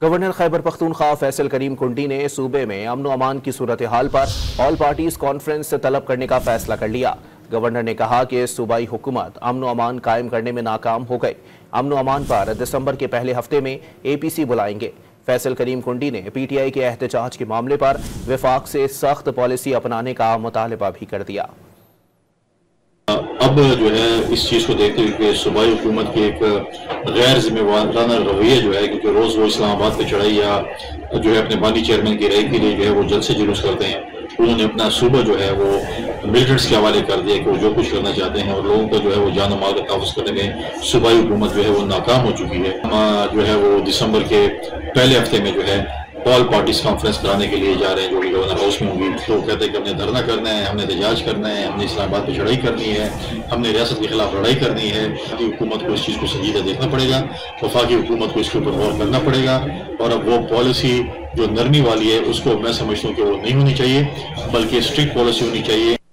Governor Khyber Pakhtunkhwa Faisal کریم کنڈی نے صوبے میں امن و امان کی صورتحال پر آل پارٹیز کانفرنس طلب کرنے کا فیصلہ کر لیا۔ گورنر نے کہا کہ صوبائی حکومت امن و امان قائم کرنے میں ناکام ہو گئی۔ امن و امان پر دسمبر کے پہلے ہفتے میں اے پی سی بلائیں گے۔ فیصل کریم کنڈی نے پی ٹی آئی کے احتجاج کے معاملے پر وفاق سے سخت پالیسی اپنانے کا مطالبہ بھی کر دیا۔ اب جو ہے اس چیز کو دیکھتے ہوئے کہ صوبائی حکومت کی ایک غیر ذمہ وارانہ رویہ جو ہے، کیونکہ روز وہ اسلام آباد پہ چڑھائی یا جو ہے اپنے بانی چیئرمین کی رہائی کے لیے جو ہے وہ جلسے جلوس کرتے ہیں، انہوں نے اپنا صوبہ جو ہے وہ ملٹنٹس کے حوالے کر دیا کہ وہ جو کچھ کرنا چاہتے ہیں، اور لوگوں کا جو ہے وہ جان و مال کا تحفظ کرنے میں صوبائی حکومت جو ہے وہ ناکام ہو چکی ہے۔ ہم جو ہے وہ دسمبر کے پہلے ہفتے میں جو ہے آل پارٹیز کانفرنس کرانے کے لیے جا رہے ہیں، جو کہ گورنر ہاؤس میں ہوگی۔ تو وہ کہتے ہیں کہ ہم نے دھرنا کرنا ہے، ہم نے احتجاج کرنا ہے، ہم نے اسلام آباد پہ چڑھائی کرنی ہے، ہم نے ریاست کے خلاف لڑائی کرنی ہے۔ حکومت کو اس چیز کو سنجیدہ دیکھنا پڑے گا، وفاقی حکومت کو اس کے اوپر غور کرنا پڑے گا، اور اب وہ پالیسی جو نرمی والی ہے اس کو میں سمجھتا ہوں کہ وہ نہیں ہونی چاہیے، بلکہ اسٹرکٹ پالیسی ہونی چاہیے۔